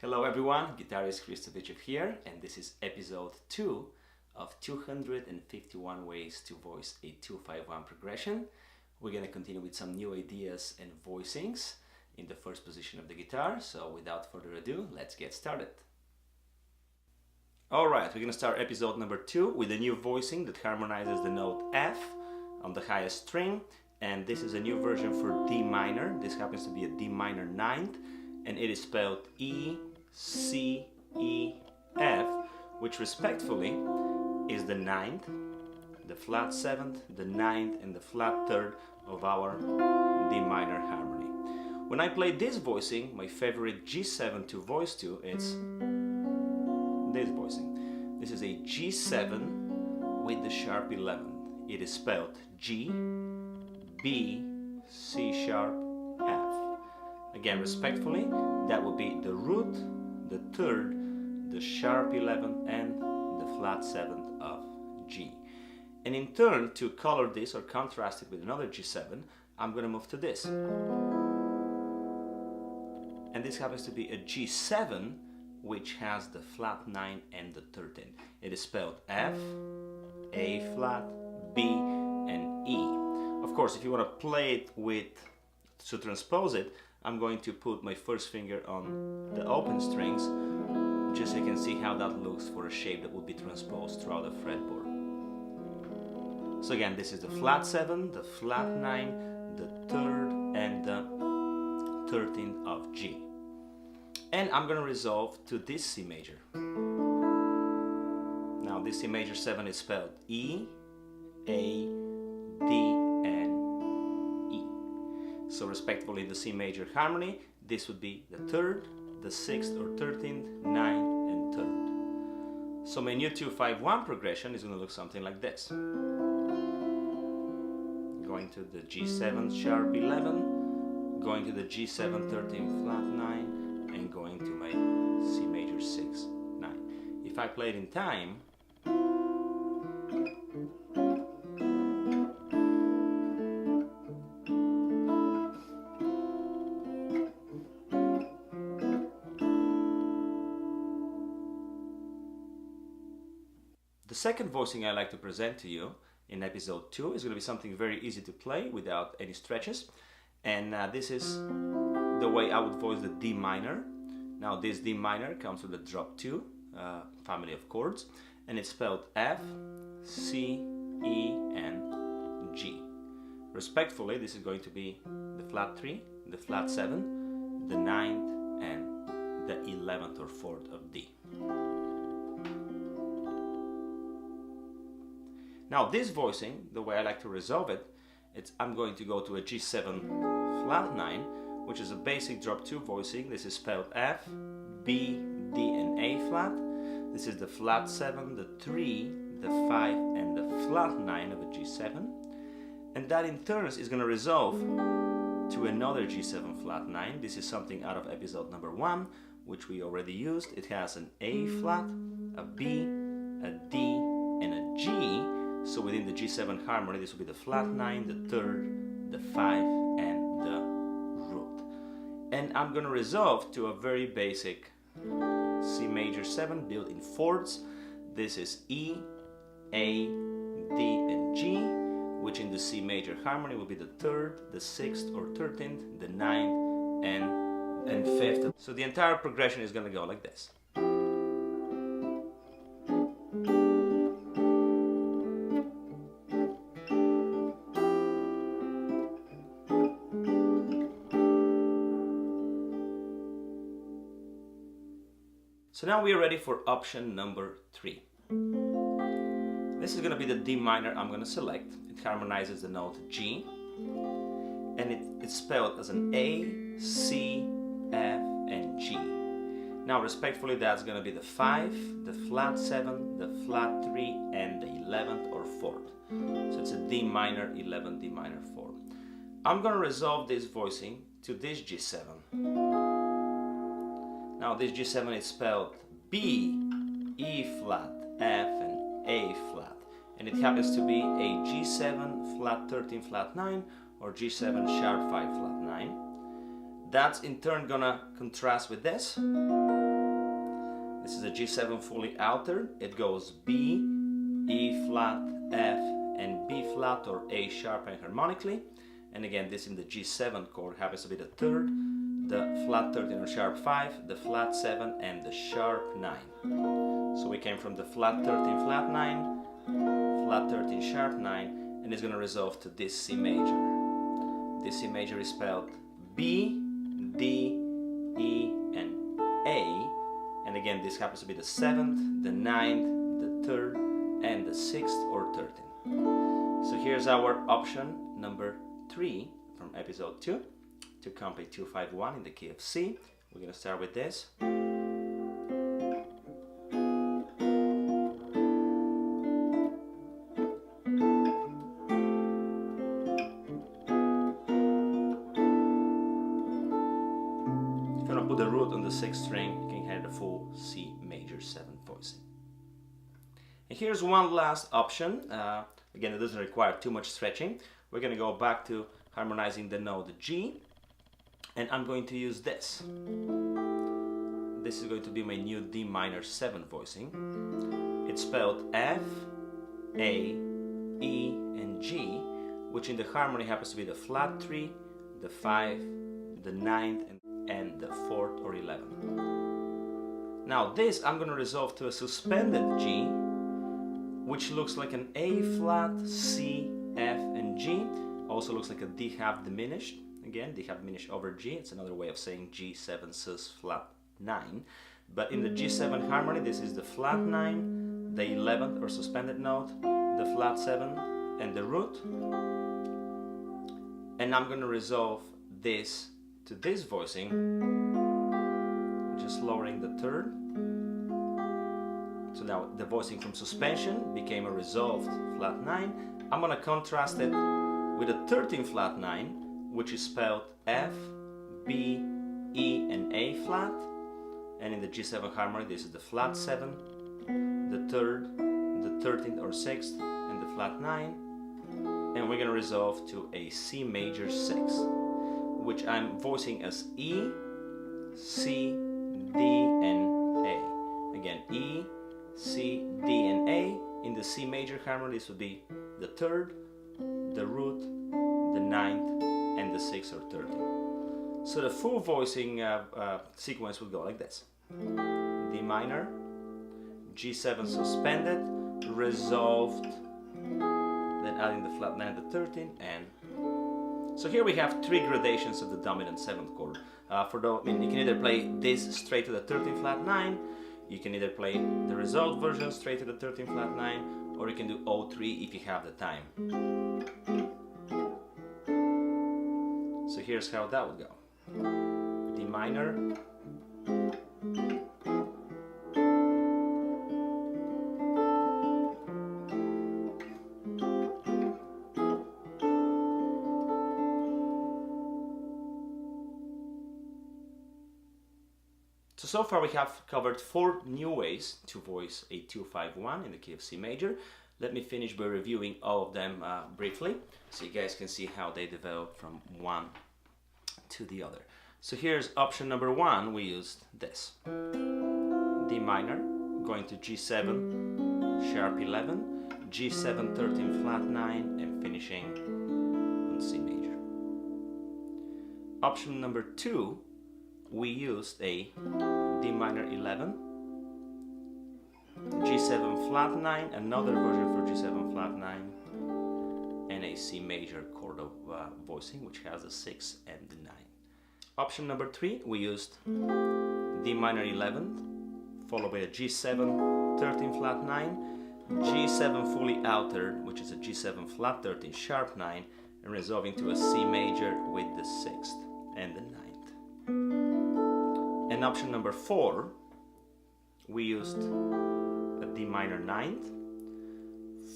Hello everyone, guitarist Hristo Vitchev here, and this is episode 2 of 251 ways to voice a 2-5-1 progression. We're going to continue with some new ideas and voicings in the first position of the guitar, so without further ado, let's get started. Alright, we're going to start episode number 2 with a new voicing that harmonizes the note F on the highest string, and this is a new version for D minor. This happens to be a D minor 9th, and it is spelled E, C, E, F, which respectfully is the 9th, the flat 7th, the 9th, and the flat 3rd of our D minor harmony. When I play this voicing, my favorite G7 to voice to is this voicing. This is a G7 with the sharp 11. It is spelled G, B, C sharp, F. Again, respectfully, that would be the root, the 3rd, the sharp 11, and the flat 7th of G. And in turn, to color this or contrast it with another G7, I'm going to move to this. And this happens to be a G7, which has the flat 9 and the 13. It is spelled F, A flat, B, and E. Of course, if you want to play it to transpose it, I'm going to put my first finger on the open strings, just so you can see how that looks for a shape that will be transposed throughout the fretboard. So again, this is the flat 7, the flat 9, the 3rd, and the 13th of G. And I'm going to resolve to this C major. Now this C major 7 is spelled E, A, D, so respectively the C major harmony, this would be the 3rd, the 6th or 13th, 9th and 3rd. So my new 2-5-1 progression is going to look something like this. Going to the G7 sharp 11, going to the G7 13 flat 9, and going to my C major 6, 9. If I play it in time, the second voicing I like to present to you in episode 2 is going to be something very easy to play without any stretches, and this is the way I would voice the D minor. Now this D minor comes with a drop 2 family of chords, and it's spelled F, C, E, and G. Respectfully, this is going to be the flat 3, the flat 7, the 9th, and the 11th or 4th of D. Now this voicing, the way I like to resolve it, I'm going to go to a G7 flat 9, which is a basic drop 2 voicing. This is spelled F, B, D, and A flat. This is the flat 7, the 3, the 5, and the flat 9 of a G7. And that in turn is going to resolve to another G7 flat 9. This is something out of episode number 1, which we already used. It has an A flat, a B, a D, and a G. So within the G7 harmony, this will be the flat 9, the 3rd, the 5, and the root. And I'm going to resolve to a very basic C major 7 built in fourths. This is E, A, D, and G, which in the C major harmony will be the 3rd, the 6th or 13th, the 9th, and 5th. So the entire progression is going to go like this. So now we are ready for option number 3. This is going to be the D minor I'm going to select. It harmonizes the note G, and it's spelled as an A, C, F, and G. Now respectfully, that's going to be the 5, the flat 7, the flat 3, and the 11th or 4th. So it's a D minor 11, D minor 4. I'm going to resolve this voicing to this G7. Now this G7 is spelled B, E flat, F, and A flat. And it happens to be a G7 flat 13 flat 9 or G7 sharp 5 flat 9. That's in turn gonna contrast with this. This is a G7 fully altered. It goes B, E flat, F, and B flat or A sharp enharmonically. And again, this in the G7 chord happens to be the third, the flat 13 or sharp 5, the flat 7, and the sharp 9. So we came from the flat 13, flat 9, flat 13, sharp 9, and it's going to resolve to this C major. This C major is spelled B, D, E, and A. And again, this happens to be the 7th, the 9th, the 3rd, and the 6th or 13th. So here's our option number 3 from episode 2 to complete 251 in the key of C. We're going to start with this. If you want to put the root on the 6th string, you can hear the full C major 7th voicing. And here's one last option. Again, it doesn't require too much stretching. We're going to go back to harmonizing the note G, and I'm going to use this. This is going to be my new D minor 7 voicing. It's spelled F, A, E, and G, which in the harmony happens to be the flat 3, the 5, the 9th, and the 4th or 11th. Now this I'm going to resolve to a suspended G, which looks like an A flat, C, F, and G. Also looks like a D half diminished. Again, D half diminished over G. It's another way of saying G7 sus flat 9. But in the G7 harmony, this is the flat 9, the 11th or suspended note, the flat 7, and the root. And I'm going to resolve this to this voicing, just lowering the 3rd. So now the voicing from suspension became a resolved flat 9. I'm going to contrast it with a 13th flat 9, which is spelled F, B, E, and A flat. And in the G7 harmony, this is the flat 7, the 3rd, the 13th or 6th, and the flat 9. And we're going to resolve to a C major 6, which I'm voicing as E, C, D, and A. Again, E, C, D, and A. In the C major harmony, this would be the 3rd, the root, the 9th, and the 6th or 13th. So the full voicing sequence would go like this. D minor, G7 suspended, resolved, then adding the flat 9, the 13th, and so here we have 3 gradations of the dominant 7th chord. You can either play this straight to the 13th flat 9, you can either play the resolved version straight to the 13th flat 9, or you can do all 3 if you have the time. So here's how that would go. D minor, So far we have covered 4 new ways to voice a 251 in the key of C major. Let me finish by reviewing all of them briefly, so you guys can see how they develop from one to the other. So here's option number 1, we used this. D minor, going to G7, sharp 11, G7 13 flat 9, and finishing on C major. Option number 2, we used a D minor 11, G7 flat 9, another version for G7 flat 9, and a C major chord of voicing, which has the 6 and the 9. Option number 3, we used D minor 11, followed by a G7 13 flat 9, G7 fully altered, which is a G7 flat 13 sharp 9, and resolving to a C major with the 6th and the 9th. And option number 4, we used a D minor 9th,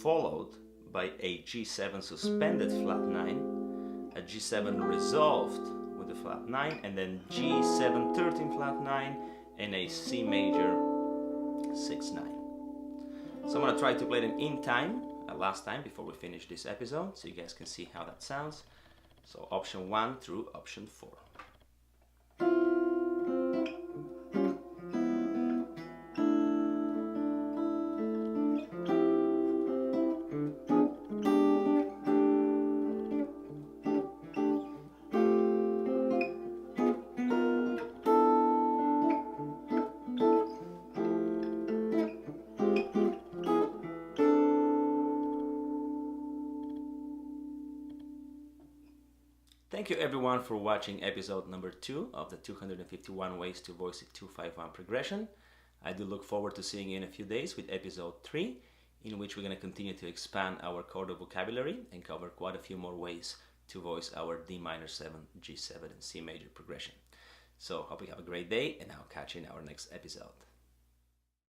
followed by a G7 suspended flat 9, a G7 resolved with the flat 9, and then G7 13 flat 9, and a C major 6-9. So I'm going to try to play them in time, last time before we finish this episode, so you guys can see how that sounds. So option 1 through option 4. Thank you everyone for watching episode number 2 of the 251 Ways to Voice a 251 progression. I do look forward to seeing you in a few days with episode 3, in which we're going to continue to expand our chord vocabulary and cover quite a few more ways to voice our D minor 7, G7 and C major progression. So hope you have a great day, and I'll catch you in our next episode.